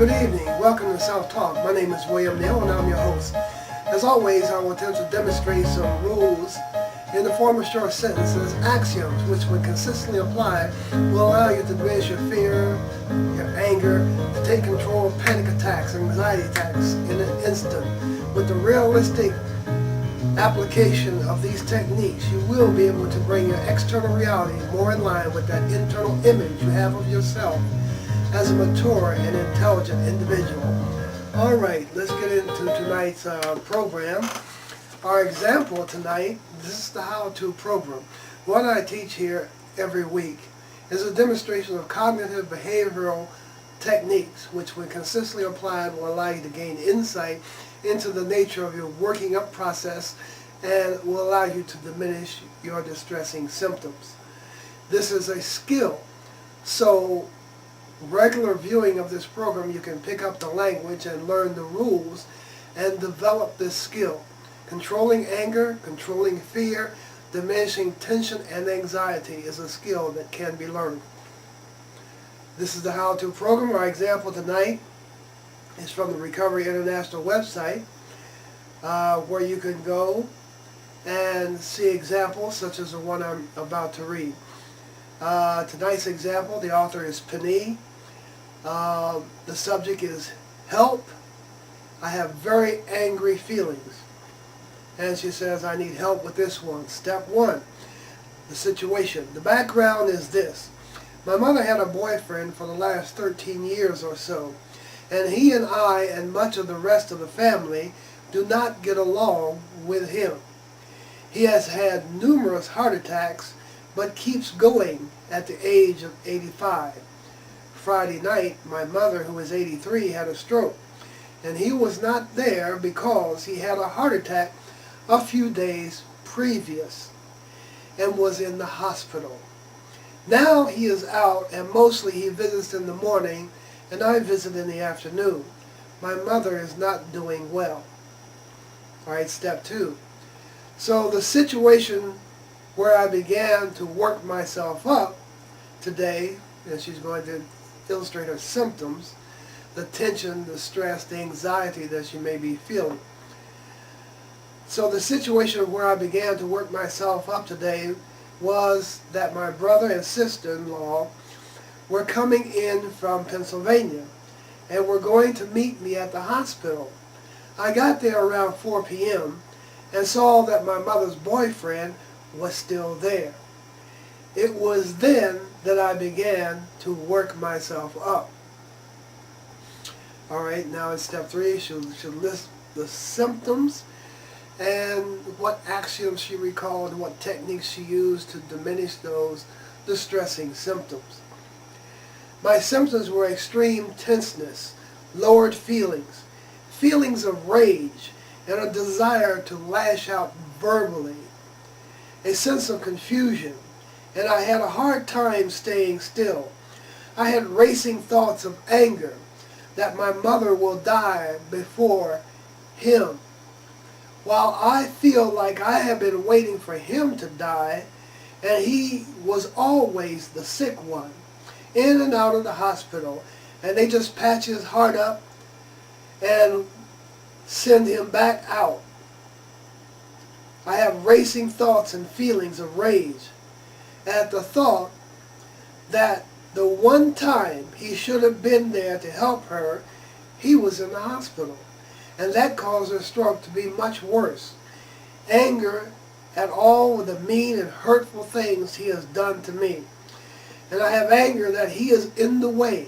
Good evening. Welcome to Self-Talk. My name is William Neal and I'm your host. As always, I will attempt to demonstrate some rules in the form of short sentences, axioms, which when consistently applied will allow you to diminish your fear, your anger, to take control of panic attacks, anxiety attacks in an instant. With the realistic application of these techniques, you will be able to bring your external reality more in line with that internal image you have of yourself as a mature and intelligent individual. Alright, let's get into tonight's program. Our example tonight, this is the how-to program. What I teach here every week is a demonstration of cognitive behavioral techniques which when consistently applied will allow you to gain insight into the nature of your working up process and will allow you to diminish your distressing symptoms. This is a skill, so regular viewing of this program you can pick up the language and learn the rules and develop this skill. Controlling anger, controlling fear, diminishing tension and anxiety is a skill that can be learned. This is the how-to program. Our example tonight is from the Recovery International website where you can go and see examples such as the one I'm about to read. Tonight's example, the author is Penny. The subject is help. I have very angry feelings. And she says, I need help with this one. Step one, the situation. The background is this. My mother had a boyfriend for the last 13 years or so, and he and I and much of the rest of the family do not get along with him. He has had numerous heart attacks, but keeps going at the age of 85. Friday night, my mother, who is 83, had a stroke, and he was not there because he had a heart attack a few days previous and was in the hospital. Now he is out, and mostly he visits in the morning and I visit in the afternoon. My mother is not doing well. Alright, step two. So the situation where I began to work myself up today, and she's going to illustrate her symptoms, the tension, the stress, the anxiety that she may be feeling. So the situation where I began to work myself up today was that my brother and sister-in-law were coming in from Pennsylvania and were going to meet me at the hospital. I got there around 4 p.m. and saw that my mother's boyfriend was still there. It was then that I began to work myself up. Alright, now in step three, she'll list the symptoms and what axioms she recalled and what techniques she used to diminish those distressing symptoms. My symptoms were extreme tenseness, lowered feelings, feelings of rage, and a desire to lash out verbally, a sense of confusion, and I had a hard time staying still. I had racing thoughts of anger that my mother will die before him. While I feel like I have been waiting for him to die, and he was always the sick one, in and out of the hospital, and they just patch his heart up and send him back out. I have racing thoughts and feelings of rage at the thought that the one time he should have been there to help her, he was in the hospital. And that caused her stroke to be much worse. Anger at all of the mean and hurtful things he has done to me. And I have anger that he is in the way,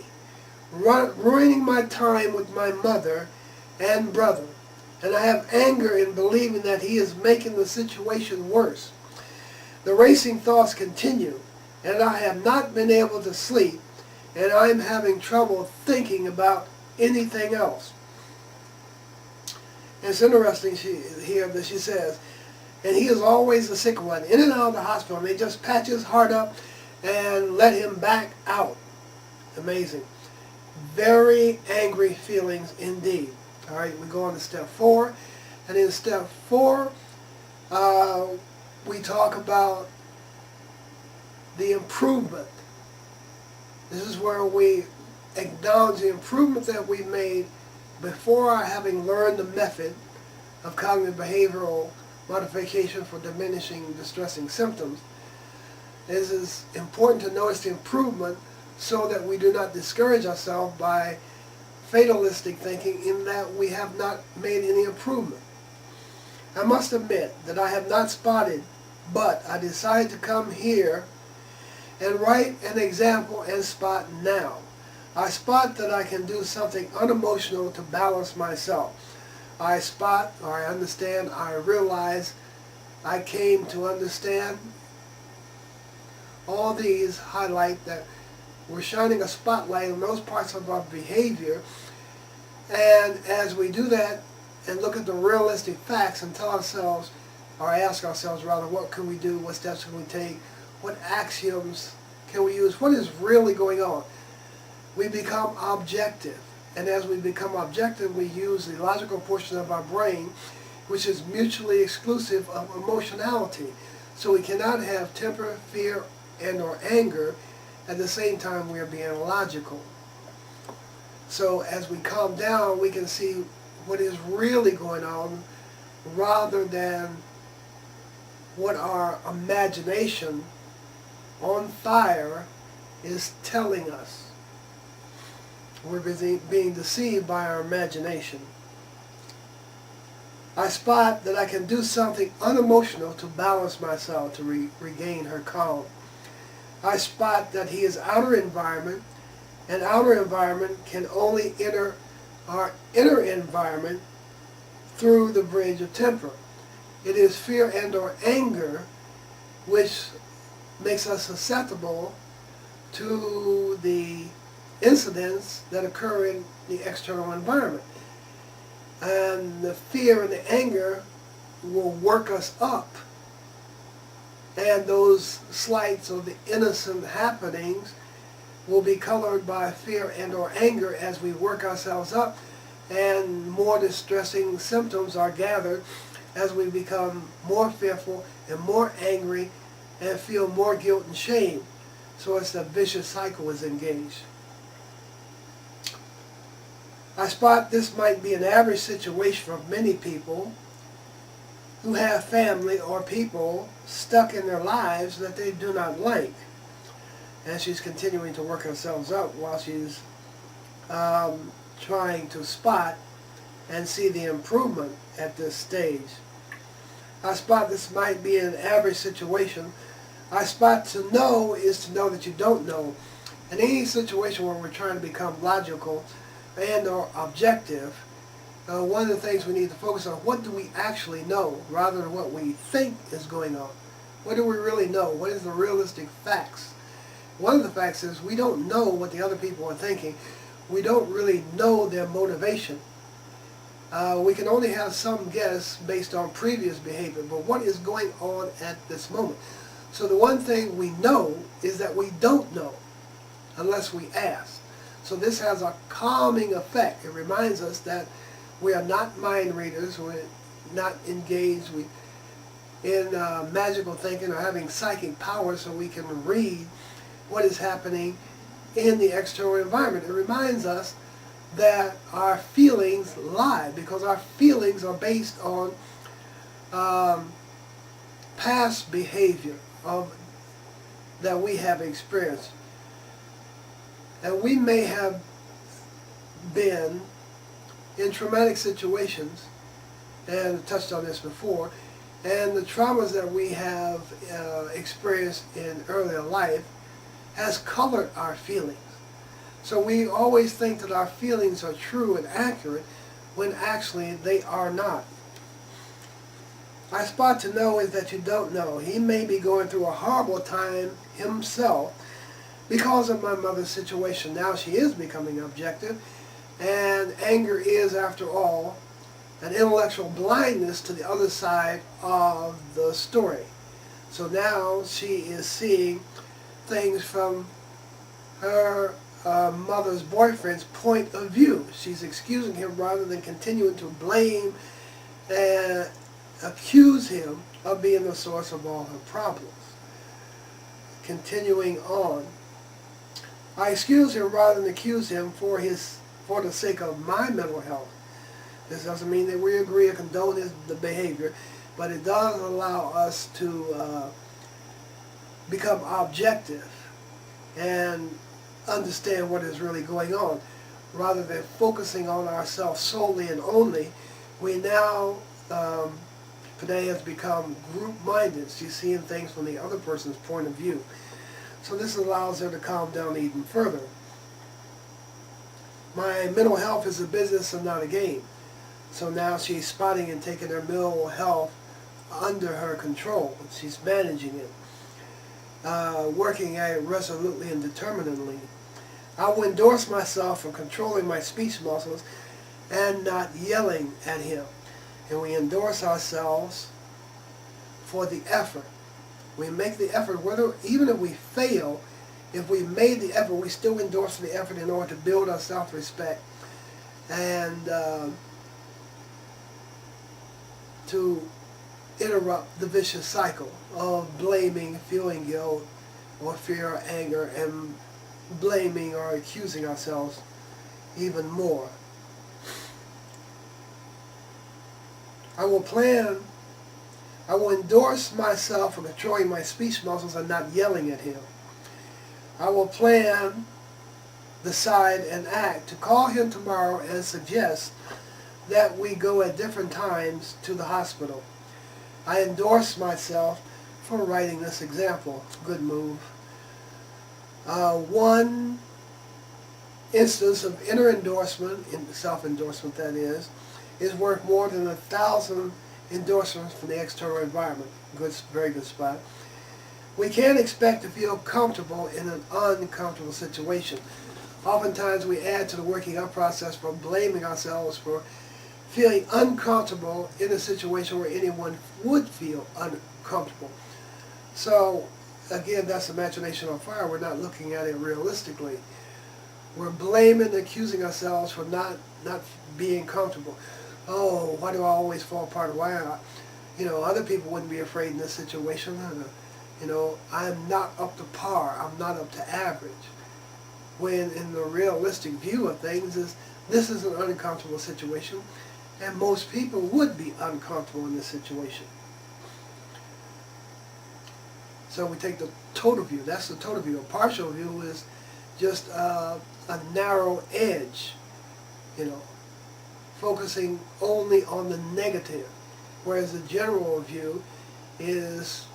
ruining my time with my mother and brother. And I have anger in believing that he is making the situation worse. The racing thoughts continue, and I have not been able to sleep, and I am having trouble thinking about anything else. And it's interesting here that she says, and he is always the sick one, in and out of the hospital, and they just patch his heart up and let him back out. Amazing. Very angry feelings indeed. All right, we go on to step four, and in step four, we talk about the improvement. This is where we acknowledge the improvement that we made before having learned the method of cognitive behavioral modification for diminishing distressing symptoms. It is important to notice the improvement so that we do not discourage ourselves by fatalistic thinking in that we have not made any improvement. I must admit that I have not spotted, but I decided to come here and write an example and spot now. I spot that I can do something unemotional to balance myself. I spot, or I understand, I realize, I came to understand. All these highlight that we're shining a spotlight on those parts of our behavior, and as we do that and look at the realistic facts and tell ourselves, or ask ourselves rather, what can we do, what steps can we take, what axioms can we use, what is really going on, we become objective. And as we become objective, we use the logical portion of our brain, which is mutually exclusive of emotionality. So we cannot have temper, fear, and or anger at the same time we are being logical. So as we calm down, we can see what is really going on rather than what our imagination on fire is telling us. We're being deceived by our imagination. I spot that I can do something unemotional to balance myself, to regain her calm. I spot that he is outer environment, and outer environment can only enter our inner environment through the bridge of temper. It is fear and or anger which makes us susceptible to the incidents that occur in the external environment. And the fear and the anger will work us up. And those slights or the innocent happenings will be colored by fear and or anger as we work ourselves up, and more distressing symptoms are gathered as we become more fearful and more angry and feel more guilt and shame. So it's a vicious cycle is engaged. I spot this might be an average situation for many people who have family or people stuck in their lives that they do not like. And she's continuing to work herself up while she's trying to spot and see the improvement at this stage. I spot this might be an average situation. I spot to know is to know that you don't know. In any situation where we're trying to become logical and or objective, one of the things we need to focus on, what do we actually know rather than what we think is going on? What do we really know? What is the realistic facts? One of the facts is we don't know what the other people are thinking. We don't really know their motivation. We can only have some guess based on previous behavior, but what is going on at this moment? So the one thing we know is that we don't know unless we ask. So this has a calming effect. It reminds us that we are not mind readers, we're not engaged in magical thinking or having psychic power so we can read what is happening in the external environment. It reminds us that our feelings lie because our feelings are based on past behavior that we have experienced. And we may have been in traumatic situations, and I touched on this before, and the traumas that we have experienced in earlier life has colored our feelings. So we always think that our feelings are true and accurate when actually they are not. My spot to know is that you don't know. He may be going through a horrible time himself because of my mother's situation. Now she is becoming objective, and anger is, after all, an intellectual blindness to the other side of the story. So now she is seeing things from her mother's boyfriend's point of view. She's excusing him rather than continuing to blame and accuse him of being the source of all her problems. Continuing on, I excuse him rather than accuse him for the sake of my mental health. This doesn't mean that we agree or condone the behavior, but it does allow us to become objective and understand what is really going on. Rather than focusing on ourselves solely and only, we now, today has become group-minded. She's seeing things from the other person's point of view. So this allows her to calm down even further. My mental health is a business and not a game. So now she's spotting and taking her mental health under her control. She's managing it, working at it resolutely and determinedly. I will endorse myself for controlling my speech muscles and not yelling at him. And we endorse ourselves for the effort. We make the effort, even if we fail, if we made the effort, we still endorse the effort in order to build our self-respect and to interrupt the vicious cycle of blaming, feeling guilt, or fear or anger, and blaming or accusing ourselves even more. I will endorse myself for controlling my speech muscles and not yelling at him. I will plan, decide, and act to call him tomorrow and suggest that we go at different times to the hospital. I endorse myself for writing this example. Good move. One instance of inner endorsement, self-endorsement that is worth more than 1,000 endorsements from the external environment. Good, very good spot. We can't expect to feel comfortable in an uncomfortable situation. Oftentimes we add to the working up process for blaming ourselves for feeling uncomfortable in a situation where anyone would feel uncomfortable. So again, that's imagination on fire. We're not looking at it realistically. We're blaming and accusing ourselves for not being comfortable. Oh, why do I always fall apart? Why, other people wouldn't be afraid in this situation. I'm not up to par. I'm not up to average. When in the realistic view of things this is an uncomfortable situation, and most people would be uncomfortable in this situation. So we take the total view. That's the total view. A partial view is just a narrow edge, focusing only on the negative, whereas the general view is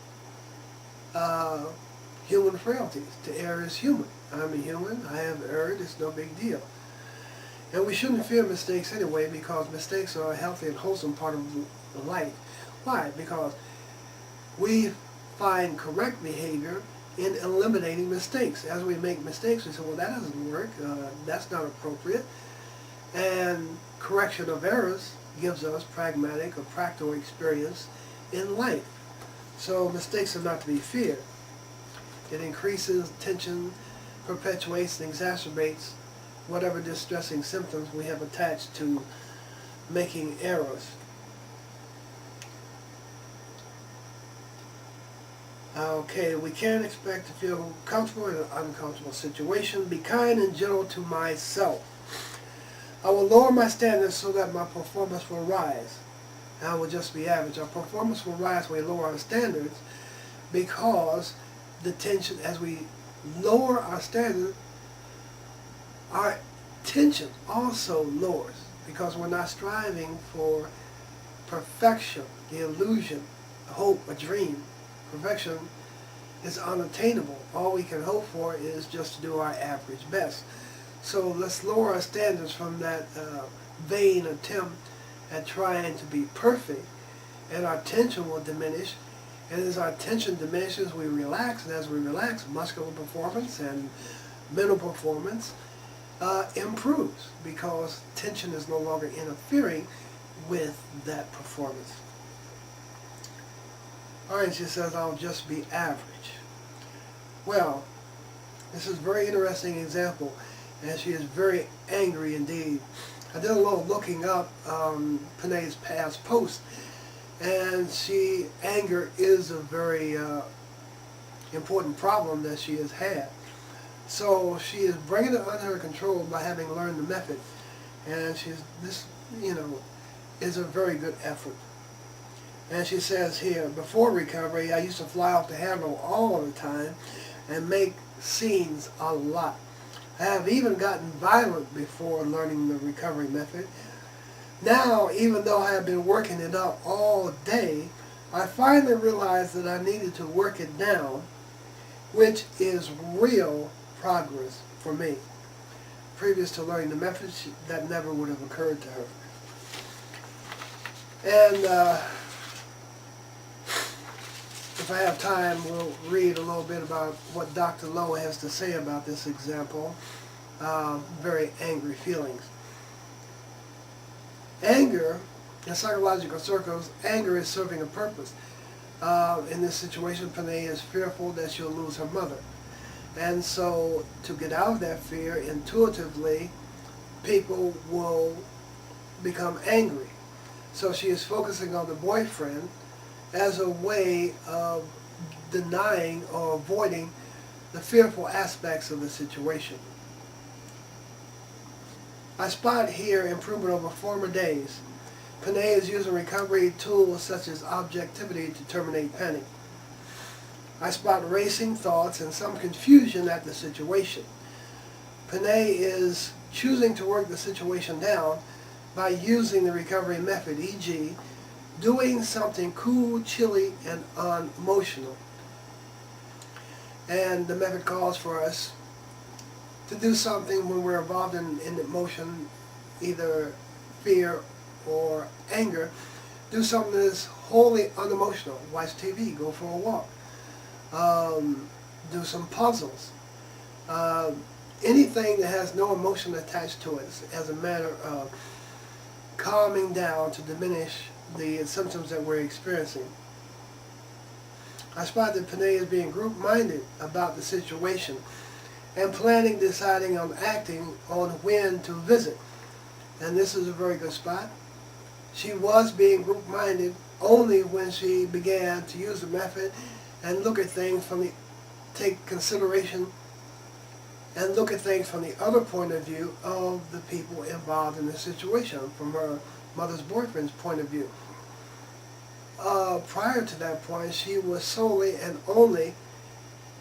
human frailties. To err is human. I'm a human. I have erred. It's no big deal. And we shouldn't fear mistakes anyway, because mistakes are a healthy and wholesome part of life. Why? Because we find correct behavior in eliminating mistakes. As we make mistakes, we say, well, that doesn't work. That's not appropriate. And correction of errors gives us pragmatic or practical experience in life. So mistakes are not to be feared. It increases tension, perpetuates and exacerbates whatever distressing symptoms we have attached to making errors. Okay, we can't expect to feel comfortable in an uncomfortable situation. Be kind and gentle to myself. I will lower my standards so that my performance will rise. I will just be average. Our performance will rise when we lower our standards, because the tension, as we lower our standards, our tension also lowers, because we're not striving for perfection, the illusion, a hope, a dream. Perfection is unattainable. All we can hope for is just to do our average best. So let's lower our standards from that vain attempt at trying to be perfect, and our tension will diminish. And as our tension diminishes, we relax, and as we relax, muscular performance and mental performance improves, because tension is no longer interfering with that performance. Alright, she says, I'll just be average. Well, this is a very interesting example, and she is very angry indeed. I did a little looking up Panay's past posts, and anger is a very important problem that she has had. So she is bringing it under her control by having learned the method. And this, is a very good effort. And she says here, before recovery, I used to fly off the handle all the time and make scenes a lot. I have even gotten violent before learning the recovery method. Now, even though I have been working it up all day, I finally realized that I needed to work it down, which is real progress for me. Previous to learning the method, that never would have occurred to her. And if I have time, we'll read a little bit about what Dr. Lowe has to say about this example. Very angry feelings. Anger, in psychological circles, anger is serving a purpose. In this situation, Panay is fearful that she'll lose her mother. And so, to get out of that fear, intuitively, people will become angry. So she is focusing on the boyfriend as a way of denying or avoiding the fearful aspects of the situation. I spot here improvement over former days. Panay is using recovery tools such as objectivity to terminate panic. I spot racing thoughts and some confusion at the situation. Panay is choosing to work the situation down by using the recovery method, e.g., doing something cool, chilly, and unemotional. And the method calls for us to do something when we're involved in emotion, either fear or anger. Do something that's wholly unemotional. Watch TV, go for a walk. Do some puzzles. Anything that has no emotion attached to it as a matter of calming down to diminish the symptoms that we're experiencing. I spot that Panay is being group-minded about the situation and planning, deciding on acting on when to visit. And this is a very good spot. She was being group-minded only when she began to use the method and look at things take consideration and look at things from the other point of view of the people involved in the situation, from her mother's boyfriend's point of view. Prior to that point, she was solely and only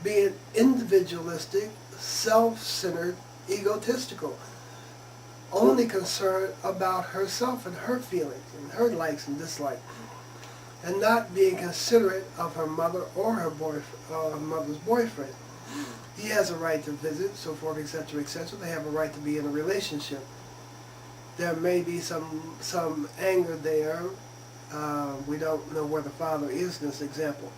being individualistic, self-centered, egotistical, only concerned about herself and her feelings and her likes and dislikes, and not being considerate of her mother or her mother's boyfriend. He has a right to visit, so forth, etc., etc. They have a right to be in a relationship. There may be some anger there. We don't know where the father is in this example.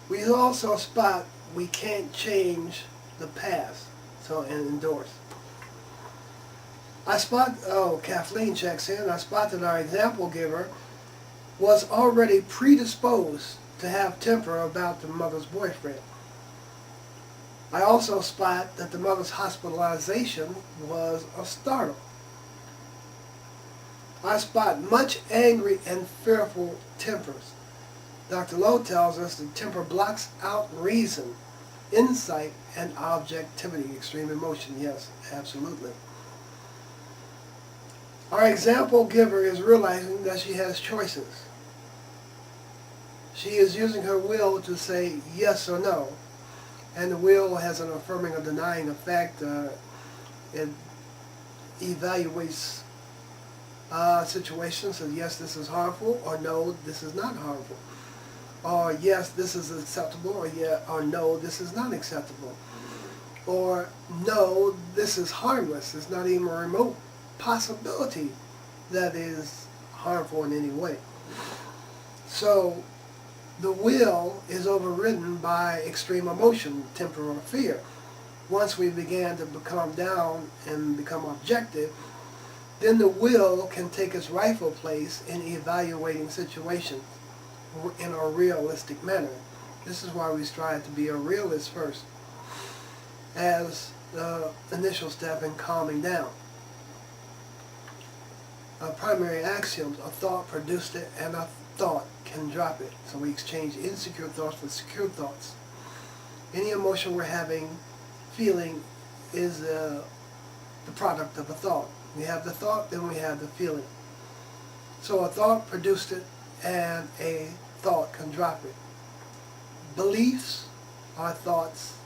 We also spot we can't change the past, and endorse. I spot, Kathleen checks in, I spot that our example giver was already predisposed to have temper about the mother's boyfriend. I also spot that the mother's hospitalization was a startle. I spot much angry and fearful tempers. Dr. Lowe tells us that temper blocks out reason, insight, and objectivity, extreme emotion. Yes, absolutely. Our example giver is realizing that she has choices. She is using her will to say yes or no. And the will has an affirming or denying effect. It evaluates situations, so yes, this is harmful, or no, this is not harmful. Or yes, this is acceptable, or no, this is not acceptable. Or no, this is harmless. It's not even a remote possibility that is harmful in any way. So the will is overridden by extreme emotion, temper, or fear. Once we began to calm down and become objective, then the will can take its rightful place in evaluating situations in a realistic manner. This is why we strive to be a realist first, as the initial step in calming down. Primary axioms: a thought produced it, and a thought can drop it. So we exchange insecure thoughts for secure thoughts. Any emotion we're having, feeling, is the product of a thought. We have the thought, then we have the feeling. So a thought produced it, and a thought can drop it. Beliefs are thoughts,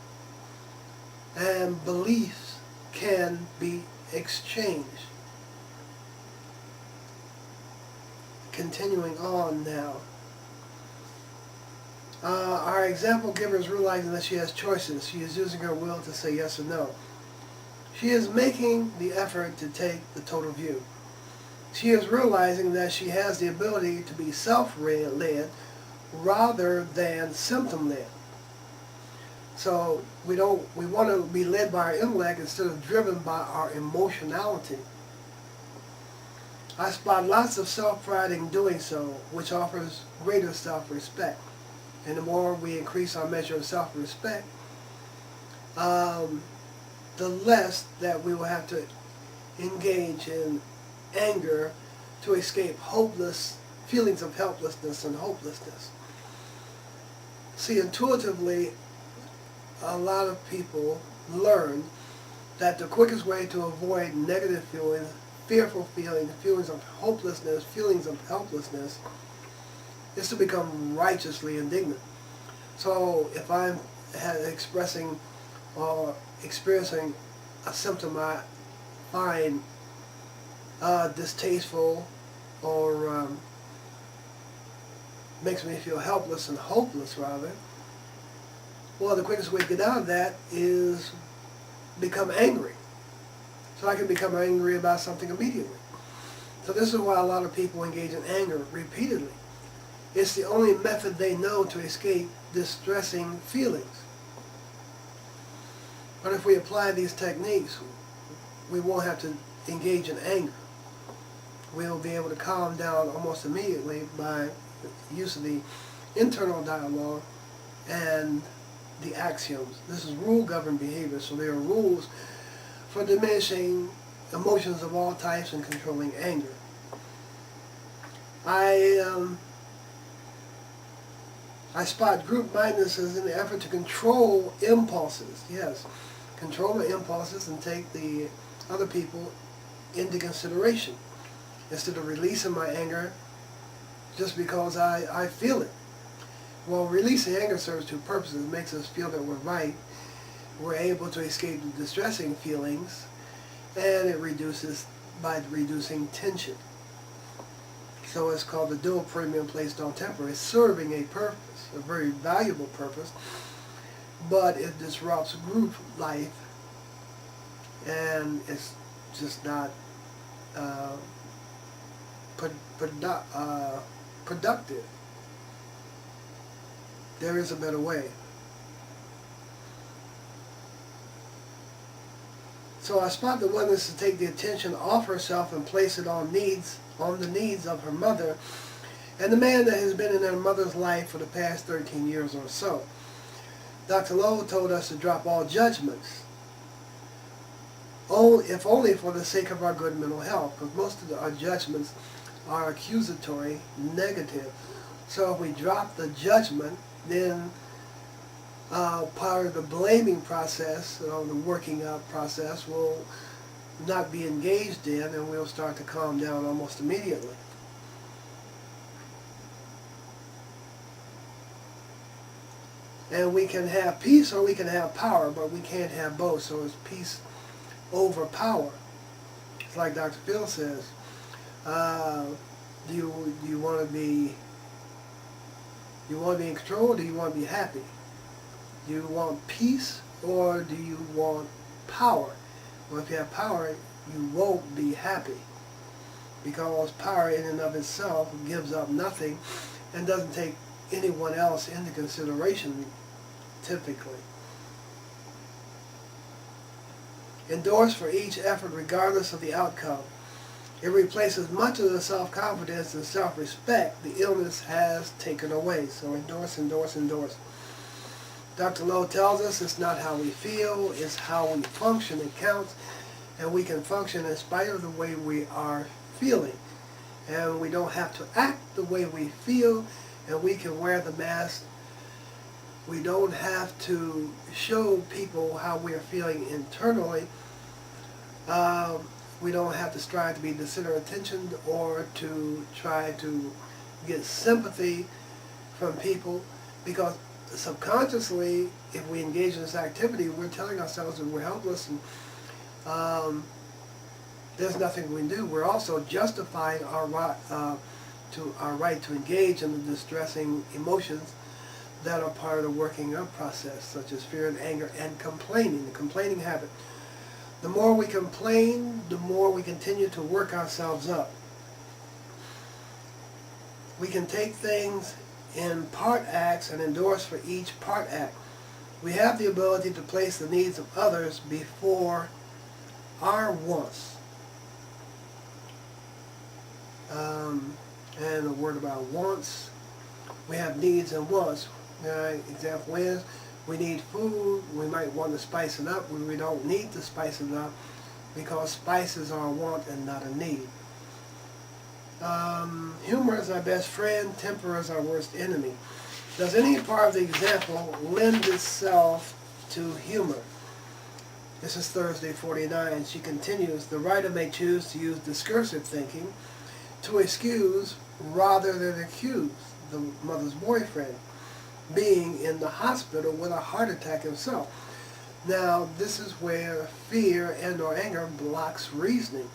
and beliefs can be exchanged. Continuing on now. Our example giver is realizing that she has choices. She is using her will to say yes or no. She is making the effort to take the total view. She is realizing that she has the ability to be self-led rather than symptom-led. So we want to be led by our intellect instead of driven by our emotionality. I spot lots of self-pride in doing so, which offers greater self-respect. And the more we increase our measure of self-respect, the less that we will have to engage in anger to escape feelings of helplessness and hopelessness. See, intuitively, a lot of people learn that the quickest way to avoid negative feelings, fearful feelings, feelings of hopelessness, feelings of helplessness, is to become righteously indignant. So if I'm expressing or experiencing a symptom I find distasteful or makes me feel helpless and hopeless rather, well, the quickest way to get out of that is become angry. So I can become angry about something immediately. So this is why a lot of people engage in anger repeatedly. It's the only method they know to escape distressing feelings. But if we apply these techniques, we won't have to engage in anger. We'll be able to calm down almost immediately by use of the internal dialogue and the axioms. This is rule-governed behavior, so there are rules for diminishing emotions of all types and controlling anger. I spot group blindnesses in the effort to control impulses. Yes, control my impulses and take the other people into consideration instead of releasing my anger just because I feel it. Well, releasing anger serves two purposes. It makes us feel that we're right. We're able to escape the distressing feelings, and it reduces by reducing tension. So it's called the dual premium placed on temper. It's serving a purpose, a very valuable purpose, but it disrupts group life, and it's just not productive. There is a better way. So I spot the willingness to take the attention off herself and place it on the needs of her mother and the man that has been in her mother's life for the past 13 years or so. Dr. Lowe told us to drop all judgments, if only for the sake of our good mental health, because most of our judgments are accusatory, negative. So if we drop the judgment, then part of the blaming process, or the working out process, will not be engaged in, and we'll start to calm down almost immediately. And we can have peace or we can have power, but we can't have both. So it's peace over power. It's like Dr. Phil says, do you want to be in control, or do you want to be happy? Do you want peace, or do you want power? Well, if you have power, you won't be happy, because power in and of itself gives up nothing and doesn't take anyone else into consideration, typically. Endorse for each effort regardless of the outcome. It replaces much of the self-confidence and self-respect the illness has taken away. So endorse, endorse, endorse. Dr. Lowe tells us it's not how we feel, it's how we function that counts, and we can function in spite of the way we are feeling. And we don't have to act the way we feel, and we can wear the mask We don't have to show people how we're feeling internally. We don't have to strive to be the center of attention or to try to get sympathy from people, because subconsciously, if we engage in this activity, we're telling ourselves that we're helpless and there's nothing we can do. We're also justifying our right to engage in the distressing emotions that are part of the working up process, such as fear and anger and complaining, the complaining habit. The more we complain, the more we continue to work ourselves up. We can take things in part acts and endorse for each part act. We have the ability to place the needs of others before our wants. And a word about wants. We have needs and wants. Example is, we need food, we might want to spice it up, we don't need to spice it up because spices are a want and not a need. Humor is our best friend, temper is our worst enemy. Does any part of the example lend itself to humor? This is Thursday 49. She continues, the writer may choose to use discursive thinking to excuse rather than accuse the mother's boyfriend being in the hospital with a heart attack himself. Now, this is where fear and or anger blocks reasoning.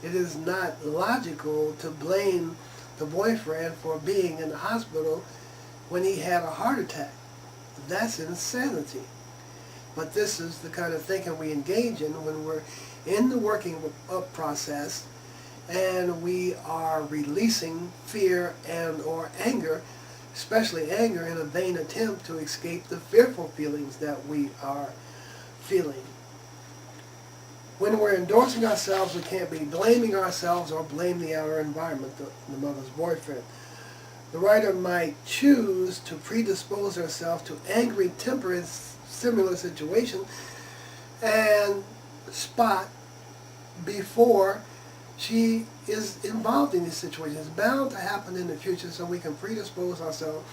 It is not logical to blame the boyfriend for being in the hospital when he had a heart attack. That's insanity. But this is the kind of thinking we engage in when we're in the working up process and we are releasing fear and or anger, especially anger, in a vain attempt to escape the fearful feelings that we are feeling. When we're endorsing ourselves, we can't be blaming ourselves or blame the outer environment, the mother's boyfriend. The writer might choose to predispose herself to angry temper in similar situations and spot before she is involved in these situations. It's bound to happen in the future, so we can predispose ourselves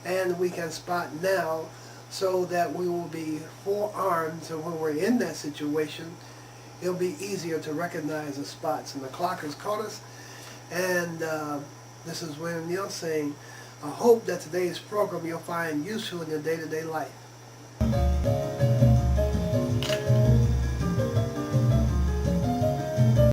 and we can spot now so that we will be forearmed, so when we're in that situation, it'll be easier to recognize the spots. And the clock has caught us, and this is William Neal saying, I hope that today's program you'll find useful in your day-to-day life.